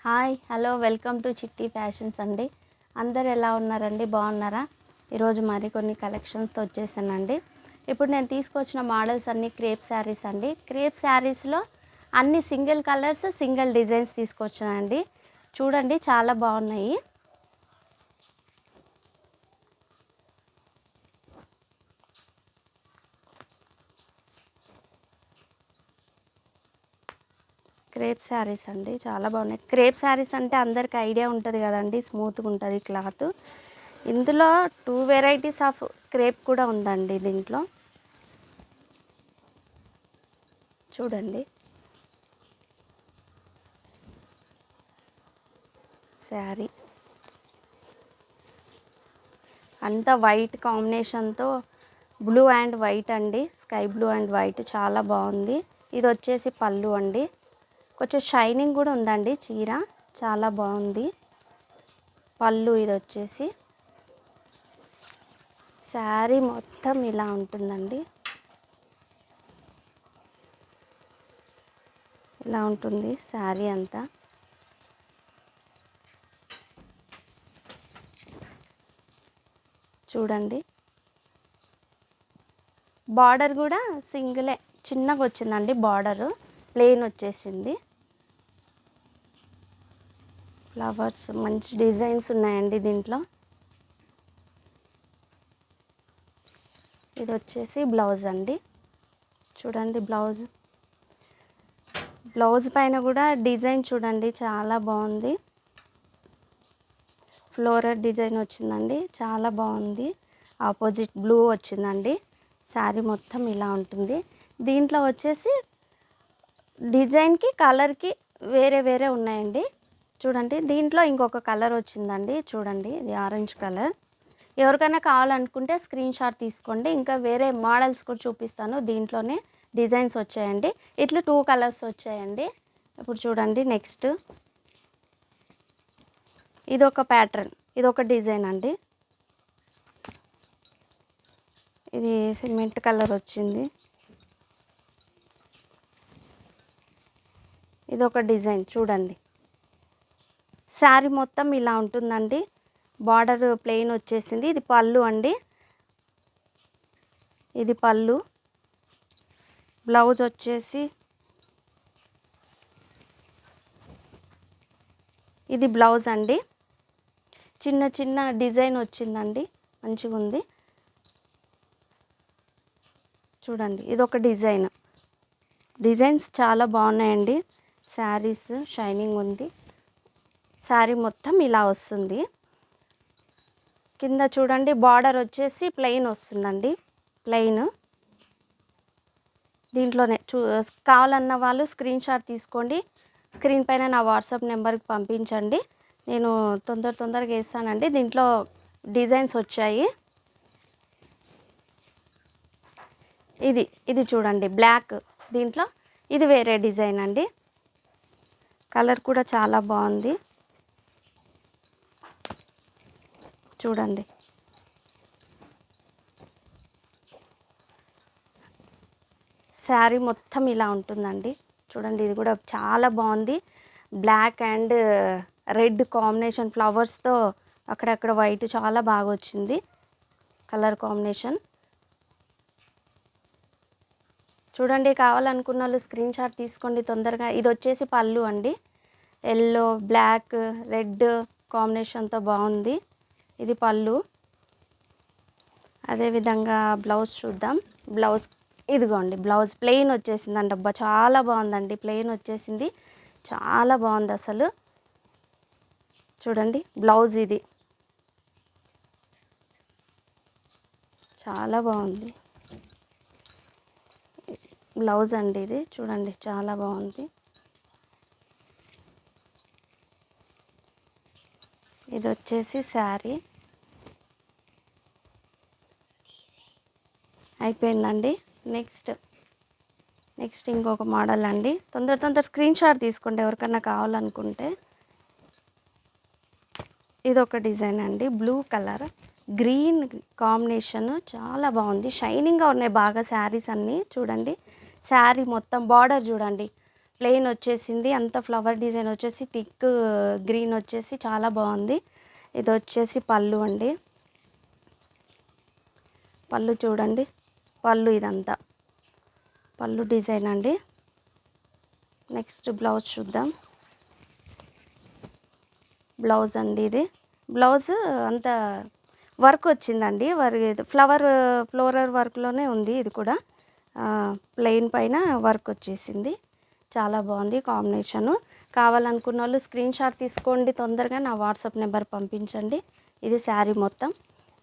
Hi hello welcome to చిట్టి fashions అండి. అందరు ఎలా ఉన్నారండి? బాగున్నారా? ఈరోజు మరి కొన్ని కలెక్షన్స్తో వచ్చేసానండి. ఇప్పుడు నేను తీసుకొచ్చిన మోడల్స్ అన్నీ క్రేప్ శారీస్ అండి. క్రేప్ శారీస్లో అన్ని సింగిల్ కలర్స్ సింగిల్ డిజైన్స్ తీసుకొచ్చానండి. చూడండి చాలా బాగున్నాయి. క్రేప్ శారీస్ అండి, చాలా బాగున్నాయి. క్రేప్ శారీస్ అంటే అందరికి ఐడియా ఉంటుంది కదండి, స్మూత్గా ఉంటుంది క్లాత్. ఇందులో 2 వెరైటీస్ ఆఫ్ క్రేప్ కూడా ఉందండి దీంట్లో. చూడండి శారీ అంతా వైట్ కాంబినేషన్తో, బ్లూ అండ్ వైట్ అండి, స్కై బ్లూ అండ్ వైట్ చాలా బాగుంది. ఇది వచ్చేసి పళ్ళు అండి, కొంచెం షైనింగ్ కూడా ఉందండి చీర, చాలా బాగుంది పళ్ళు. ఇది వచ్చేసి శారీ మొత్తం ఇలా ఉంటుందండి, ఇలా ఉంటుంది శారీ అంతా. చూడండి బార్డర్ కూడా సింగిలే, చిన్నగా వచ్చిందండి బార్డరు, ప్లెయిన్ వచ్చేసింది. ఫ్లవర్స్ మంచి డిజైన్స్ ఉన్నాయండి దీంట్లో. ఇది వచ్చేసి బ్లౌజ్ అండి. చూడండి బ్లౌజ్ పైన కూడా డిజైన్ చూడండి చాలా బాగుంది. ఫ్లోరల్ డిజైన్ వచ్చిందండి, చాలా బాగుంది. ఆపోజిట్ బ్లూ వచ్చిందండి. శారీ మొత్తం ఇలా ఉంటుంది. దీంట్లో వచ్చేసి డిజైన్కి కలర్కి వేరే వేరే ఉన్నాయండి. చూడండి దీంట్లో ఇంకొక కలర్ వచ్చిందండి, చూడండి ఇది ఆరెంజ్ కలర్. ఎవరికైనా కావాలనుకుంటే స్క్రీన్ షాట్ తీసుకోండి. ఇంకా వేరే మోడల్స్ కూడా చూపిస్తాను. దీంట్లోనే డిజైన్స్ వచ్చాయండి, ఇట్లా 2 కలర్స్ వచ్చాయండి. ఇప్పుడు చూడండి నెక్స్ట్ ఇదొక ప్యాటర్న్, ఇదొక డిజైన్ అండి. ఇది సిమెంట్ కలర్ వచ్చింది. ఇదొక డిజైన్ చూడండి. శారీ మొత్తం ఇలా ఉంటుందండి, బార్డర్ ప్లెయిన్ వచ్చేసింది. ఇది పళ్ళు అండి, ఇది పళ్ళు. బ్లౌజ్ వచ్చేసి ఇది బ్లౌజ్ అండి, చిన్న చిన్న డిజైన్ వచ్చిందండి, మంచిగా ఉంది. చూడండి ఇదొక డిజైన్స్ చాలా బాగున్నాయండి. శారీస్ షైనింగ్ ఉంది. శారీ మొత్తం ఇలా వస్తుంది. కింద చూడండి బార్డర్ వచ్చేసి ప్లెయిన్ వస్తుందండి, ప్లెయిన్. దీంట్లోనే కావాలన్న వాళ్ళు స్క్రీన్ షాట్ తీసుకోండి. స్క్రీన్ పైన నా వాట్సాప్ నెంబర్కి పంపించండి, నేను తొందరగా వేస్తానండి. దీంట్లో డిజైన్స్ వచ్చాయి. ఇది చూడండి బ్లాక్, దీంట్లో ఇది వేరే డిజైన్ అండి. కలర్ కూడా చాలా బాగుంది. చూడండి శారీ మొత్తం ఇలా ఉంటుందండి. చూడండి ఇది కూడా చాలా బాగుంది. బ్లాక్ అండ్ రెడ్ కాంబినేషన్ ఫ్లవర్స్తో, అక్కడక్కడ వైట్, చాలా బాగా వచ్చింది కలర్ కాంబినేషన్. చూడండి కావాలనుకున్న వాళ్ళు స్క్రీన్ షాట్ తీసుకోండి తొందరగా. ఇది వచ్చేసి పళ్ళు అండి, ఎల్లో బ్లాక్ రెడ్ కాంబినేషన్తో బాగుంది. ఇది పళ్ళు. అదేవిధంగా బ్లౌజ్ చూద్దాం. బ్లౌజ్ ఇదిగోండి, బ్లౌజ్ ప్లెయిన్ వచ్చేసిందండి. అబ్బా చాలా బాగుందండి, ప్లెయిన్ వచ్చేసింది, చాలా బాగుంది అసలు. చూడండి బ్లౌజ్ ఇది చాలా బాగుంది. బ్లౌజ్ అండి ఇది, చూడండి చాలా బాగుంది. ఇది వచ్చేసి శారీ అయిపోయిందండి. నెక్స్ట్ ఇంకొక మోడల్ అండి. తొందర స్క్రీన్ షాట్ తీసుకోండి ఎవరికన్నా కావాలనుకుంటే. ఇదొక డిజైన్ అండి, బ్లూ కలర్ గ్రీన్ కాంబినేషన్, చాలా బాగుంది. షైనింగ్గా ఉన్నాయి బాగా శారీస్ అన్నీ. చూడండి శారీ మొత్తం బార్డర్ చూడండి, ప్లెయిన్ వచ్చేసింది, అంత ఫ్లవర్ డిజైన్ వచ్చేసి థిక్ గ్రీన్ వచ్చేసి చాలా బాగుంది. ఇది వచ్చేసి పళ్ళు అండి. పళ్ళు చూడండి, పళ్ళు ఇదంతా పళ్ళు డిజైన్ అండి. నెక్స్ట్ బ్లౌజ్ చూద్దాం. బ్లౌజ్ అండి, ఇది బ్లౌజ్ అంత వర్క్ వచ్చిందండి. ఫ్లోరల్ వర్క్లోనే ఉంది. ఇది కూడా ప్లెయిన్ పైన వర్క్ వచ్చేసింది. చాలా బాగుంది కాంబినేషను. కావాలనుకున్న వాళ్ళు స్క్రీన్ షాట్ తీసుకోండి, తొందరగా నా వాట్సాప్ నెంబర్ పంపించండి. ఇది శారీ మొత్తం.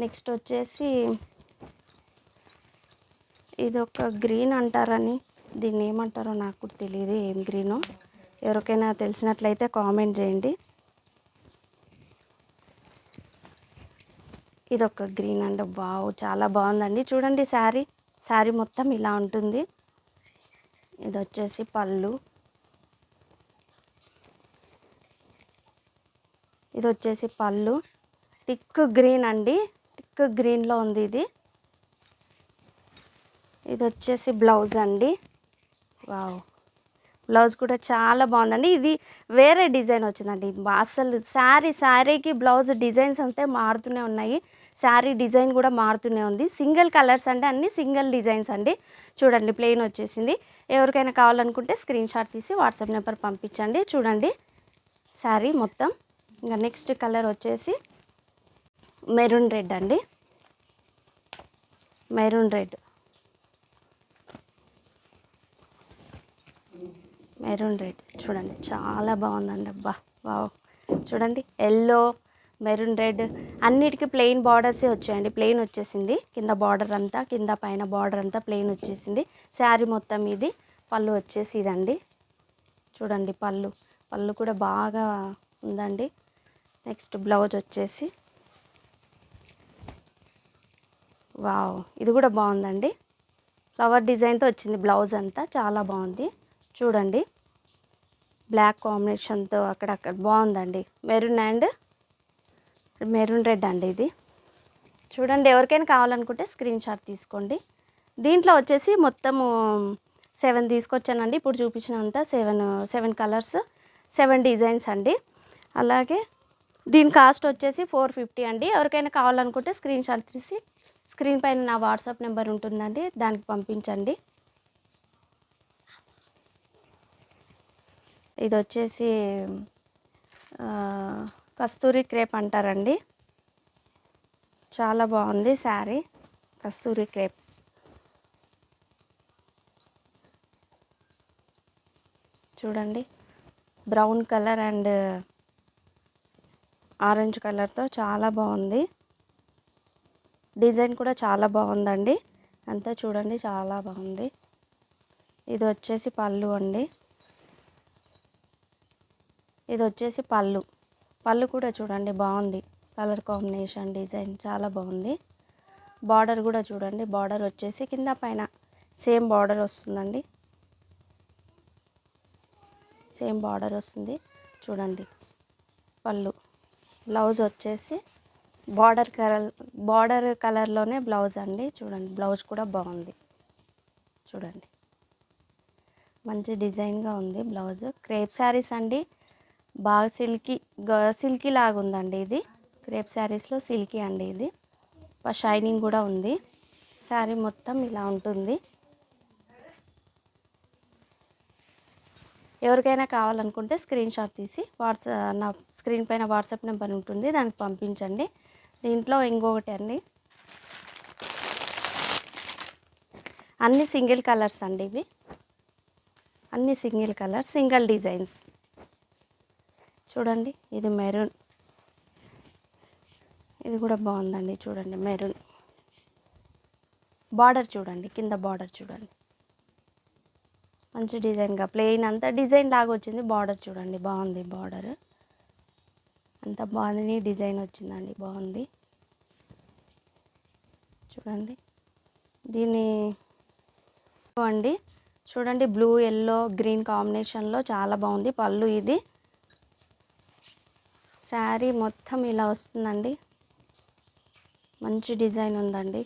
నెక్స్ట్ వచ్చేసి ఇది ఒక గ్రీన్ అంటారని, దీన్ని ఏమంటారో నాకు కూడా తెలియదు, ఏం గ్రీనో. ఎవరికైనా తెలిసినట్లయితే కామెంట్ చేయండి. ఇది ఒక గ్రీన్ అండి. వావ్, చాలా బాగుందండి. చూడండి శారీ మొత్తం ఇలా ఉంటుంది. ఇది వచ్చేసి పళ్ళు. ఇది వచ్చేసి పళ్ళు థిక్ గ్రీన్ అండి, థిక్ గ్రీన్లో ఉంది ఇది. ఇది వచ్చేసి బ్లౌజ్ అండి. వావ్, బ్లౌజ్ కూడా చాలా బాగుందండి. ఇది వేరే డిజైన్ వచ్చిందండి. అసలు శారీకి బ్లౌజ్ డిజైన్స్ అంతే మారుతూనే ఉన్నాయి. శారీ డిజైన్ కూడా మారుతూనే ఉంది. సింగిల్ కలర్స్ అండి, అన్ని సింగిల్ డిజైన్స్ అండి. చూడండి, ప్లెయిన్ వచ్చేసింది. ఎవరికైనా కావాలనుకుంటే స్క్రీన్ షాట్ తీసి వాట్సాప్ నెంబర్ పంపించండి. చూడండి శారీ మొత్తం. ఇంకా నెక్స్ట్ కలర్ వచ్చేసి మెరూన్ రెడ్ అండి. మెరూన్ రెడ్ చూడండి, చాలా బాగుందండి. అబ్బా వావ్, చూడండి ఎల్లో, మెరూన్ రెడ్ అన్నిటికీ ప్లెయిన్ బార్డర్సే వచ్చాయండి. ప్లెయిన్ వచ్చేసింది. కింద బార్డర్ అంతా, కింద పైన బార్డర్ అంతా ప్లెయిన్ వచ్చేసింది. శారీ మొత్తం ఇది. పళ్ళు వచ్చేసి ఇదండి. చూడండి పళ్ళు కూడా బాగా ఉందండి. నెక్స్ట్ బ్లౌజ్ వచ్చేసి వావ్, ఇది కూడా బాగుందండి. ఫ్లవర్ డిజైన్తో వచ్చింది బ్లౌజ్ అంతా, చాలా బాగుంది. చూడండి బ్లాక్ కాంబినేషన్తో అక్కడక్కడ బాగుందండి. మెరూన్ రెడ్ అండి ఇది. చూడండి, ఎవరికైనా కావాలనుకుంటే స్క్రీన్ షాట్ తీసుకోండి. దీంట్లో వచ్చేసి మొత్తము 7 తీసుకొచ్చానండి. ఇప్పుడు చూపించినంత 7 కలర్స్, 7 డిజైన్స్ అండి. అలాగే దీని కాస్ట్ వచ్చేసి 450 అండి. ఎవరికైనా కావాలనుకుంటే స్క్రీన్ షాట్ తీసి స్క్రీన్ పైన నా వాట్సాప్ నెంబర్ ఉంటుందండి, దానికి పంపించండి. ఇది వచ్చేసి కస్తూరి క్రేప్ అంటారండి. చాలా బాగుంది శారీ, కస్తూరి క్రేప్. చూడండి, బ్రౌన్ కలర్ అండ్ ఆరెంజ్ కలర్తో చాలా బాగుంది. డిజైన్ కూడా చాలా బాగుందండి. అంతా చూడండి, చాలా బాగుంది. ఇది వచ్చేసి పళ్ళు అండి. ఇది వచ్చేసి పళ్ళు కూడా చూడండి బాగుంది. కలర్ కాంబినేషన్, డిజైన్ చాలా బాగుంది. బార్డర్ కూడా చూడండి, బార్డర్ వచ్చేసి కింద పైన సేమ్ బార్డర్ వస్తుందండి. సేమ్ బార్డర్ వస్తుంది. చూడండి పళ్ళు. బ్లౌజ్ వచ్చేసి బార్డర్ కలర్లోనే బ్లౌజ్ అండి. చూడండి బ్లౌజ్ కూడా బాగుంది. చూడండి మంచి డిజైన్గా ఉంది బ్లౌజ్. క్రేప్ శారీస్ అండి, బాగా సిల్కీ లాగా ఉందండి ఇది. క్రేప్ శారీస్లో సిల్కీ అండి ఇది. షైనింగ్ కూడా ఉంది. శారీ మొత్తం ఇలా ఉంటుంది. ఎవరికైనా కావాలనుకుంటే స్క్రీన్ షాట్ తీసి నా స్క్రీన్ పైన వాట్సాప్ నెంబర్ ఉంటుంది, దానికి పంపించండి. దీంట్లో ఇంకొకటి అండి, అన్ని సింగిల్ కలర్స్ అండి ఇవి. అన్ని సింగిల్ కలర్, సింగిల్ డిజైన్స్. చూడండి, ఇది మెరూన్, ఇది కూడా బాగుందండి. చూడండి మెరూన్. బార్డర్ చూడండి, కింద బార్డర్ చూడండి, మంచి డిజైన్గా ప్లెయిన్ అంతా డిజైన్ లాగా వచ్చింది. బార్డర్ చూడండి, బాగుంది. బార్డర్ అంత బాగుంది, డిజైన్ వచ్చిందండి, బాగుంది. చూడండి దీని అండి. చూడండి బ్లూ, ఎల్లో, గ్రీన్ కాంబినేషన్లో చాలా బాగుంది. పళ్ళు ఇది. శారీ మొత్తం ఇలా వస్తుందండి, మంచి డిజైన్ ఉందండి.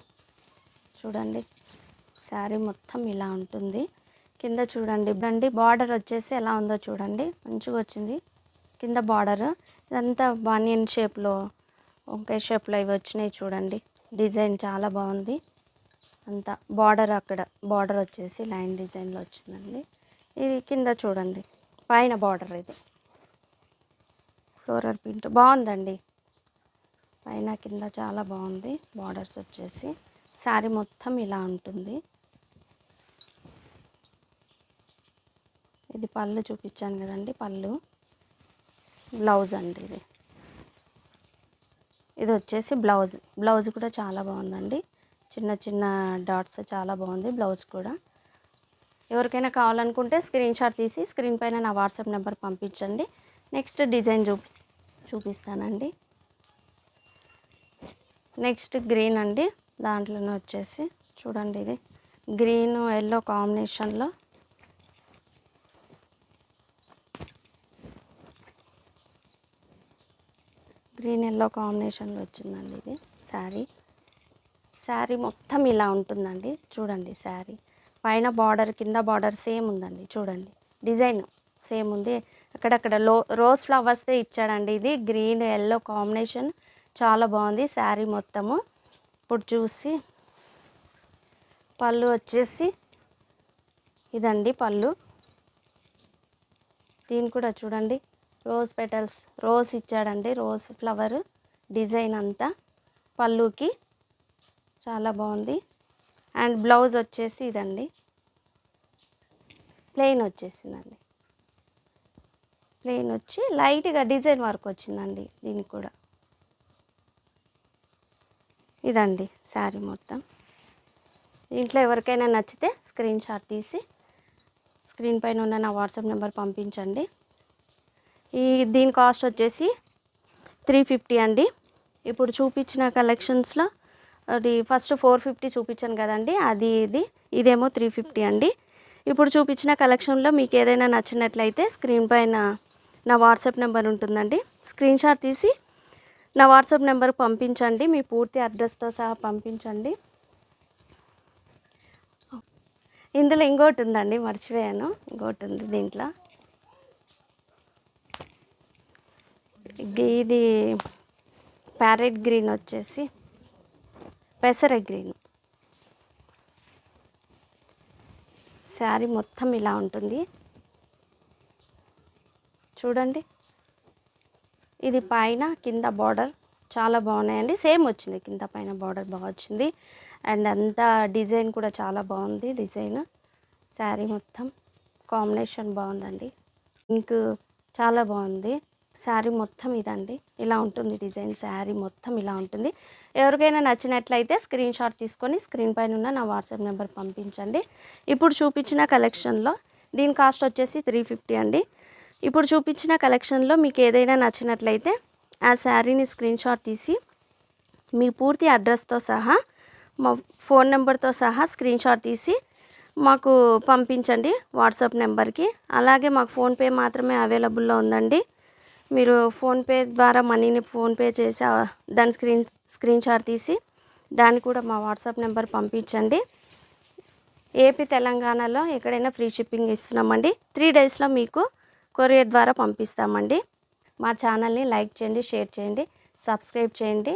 చూడండి శారీ మొత్తం ఇలా ఉంటుంది. కింద చూడండి బార్డర్ వచ్చేసి ఎలా ఉందో చూడండి, మంచిగా వచ్చింది కింద బార్డర్. ఇదంతా బానియన్ షేప్లో, వంకాయ షేప్లో ఇవి వచ్చినాయి చూడండి. డిజైన్ చాలా బాగుంది. అంతా బార్డర్, అక్కడ బార్డర్ వచ్చేసి లైన్ డిజైన్లో వచ్చిందండి. ఇది కింద చూడండి పైన బార్డర్, ఇది ఫ్లోరల్ ప్రింట్ బాగుందండి. పైన కింద చాలా బాగుంది బార్డర్స్ వచ్చేసి. శారీ మొత్తం ఇలా ఉంటుంది. ఇది పళ్ళు చూపించాను కదండి, పళ్ళు. బ్లౌజ్ అండి ఇది వచ్చేసి బ్లౌజ్ కూడా చాలా బాగుందండి. చిన్న చిన్న డాట్స్ చాలా బాగుంది బ్లౌజ్ కూడా. ఎవరికైనా కావాలనుకుంటే స్క్రీన్ షాట్ తీసి స్క్రీన్ పైన నా వాట్సాప్ నెంబర్ పంపించండి. నెక్స్ట్ డిజైన్ చూపిస్తానండి. నెక్స్ట్ గ్రీన్ అండి, దాంట్లోనే వచ్చేసి చూడండి, ఇది గ్రీన్ ఎల్లో కాంబినేషన్లో గ్రీన్ ఎల్లో కాంబినేషన్లో వచ్చిందండి. ఇది శారీ మొత్తం ఇలా ఉంటుందండి. చూడండి శారీ పైన బార్డర్, కింద బార్డర్ సేమ్ ఉందండి. చూడండి డిజైన్ సేమ్ ఉంది. అక్కడక్కడ రోజ్ ఫ్లవర్స్తో ఇచ్చాడండి. ఇది గ్రీన్ ఎల్లో కాంబినేషన్ చాలా బాగుంది శారీ మొత్తము. ఇప్పుడు చూసి పళ్ళు వచ్చేసి ఇదండి పళ్ళు. దీని కూడా చూడండి రోజ్ పెటల్స్, రోజ్ ఇచ్చాడండి, రోజ్ ఫ్లవర్ డిజైన్ అంతా పళ్ళుకి చాలా బాగుంది. అండ్ బ్లౌజ్ వచ్చేసి ఇదండి ప్లెయిన్ వచ్చేసిందండి. ప్లెయిన్ వచ్చి లైట్గా డిజైన్ వర్క్ వచ్చిందండి దీనికి కూడా. ఇదండి శారీ మొత్తం. దీంట్లో ఎవరికైనా నచ్చితే స్క్రీన్ షాట్ తీసి స్క్రీన్ పైన ఉన్న నా వాట్సాప్ నెంబర్ పంపించండి. దీని కాస్ట్ వచ్చేసి 350 అండి. ఇప్పుడు చూపించిన కలెక్షన్స్లో అది ఫస్ట్ 450 చూపించాను కదండి, ఇదేమో 350 అండి. ఇప్పుడు చూపించిన కలెక్షన్లో మీకు ఏదైనా నచ్చినట్లయితే స్క్రీన్ పైన నా వాట్సాప్ నెంబర్ ఉంటుందండి. స్క్రీన్ షాట్ తీసి నా వాట్సాప్ నెంబర్ పంపించండి. మీ పూర్తి అడ్రస్తో సహా పంపించండి. ఇందులో ఇంకోటి ఉందండి, మర్చిపోయాను, ఇంకోటి ఉంది దీంట్లో. ఇది ప్యారెట్ గ్రీన్ వచ్చేసి పెసర గ్రీన్. శారీ మొత్తం ఇలా ఉంటుంది చూడండి. ఇది పైన కింద బార్డర్ చాలా బాగున్నాయండి. సేమ్ వచ్చింది, కింద పైన బార్డర్ బాగా వచ్చింది. అండ్ అంతా డిజైన్ కూడా చాలా బాగుంది. డిజైన్ శారీ మొత్తం కాంబినేషన్ బాగుందండి. ఇంక్ చాలా బాగుంది. శారీ మొత్తం ఇదండి, ఇలా ఉంటుంది డిజైన్. శారీ మొత్తం ఇలా ఉంటుంది. ఎవరికైనా నచ్చినట్లయితే స్క్రీన్ షాట్ తీసుకొని స్క్రీన్ పైన ఉన్న నా వాట్సాప్ నెంబర్ పంపించండి. ఇప్పుడు చూపించిన కలెక్షన్లో దీని కాస్ట్ వచ్చేసి 350 అండి. ఇప్పుడు చూపించిన కలెక్షన్లో మీకు ఏదైనా నచ్చినట్లయితే ఆ శారీని స్క్రీన్ షాట్ తీసి మీ పూర్తి అడ్రస్తో సహా, మా ఫోన్ నెంబర్తో సహా స్క్రీన్ షాట్ తీసి మాకు పంపించండి వాట్సాప్ నెంబర్కి. అలాగే మాకు ఫోన్పే మాత్రమే అవైలబుల్లో ఉందండి. మీరు ఫోన్పే ద్వారా మనీని ఫోన్పే చేసి దాని స్క్రీన్ షాట్ తీసి దాన్ని కూడా మా వాట్సాప్ నెంబర్ పంపించండి. ఏపీ తెలంగాణలో ఎక్కడైనా ఫ్రీ షిప్పింగ్ ఇస్తున్నామండి. 3 డేస్లో మీకు కొరియర్ ద్వారా పంపిస్తామండి. మా ఛానల్ని లైక్ చేయండి, షేర్ చేయండి, సబ్స్క్రైబ్ చేయండి.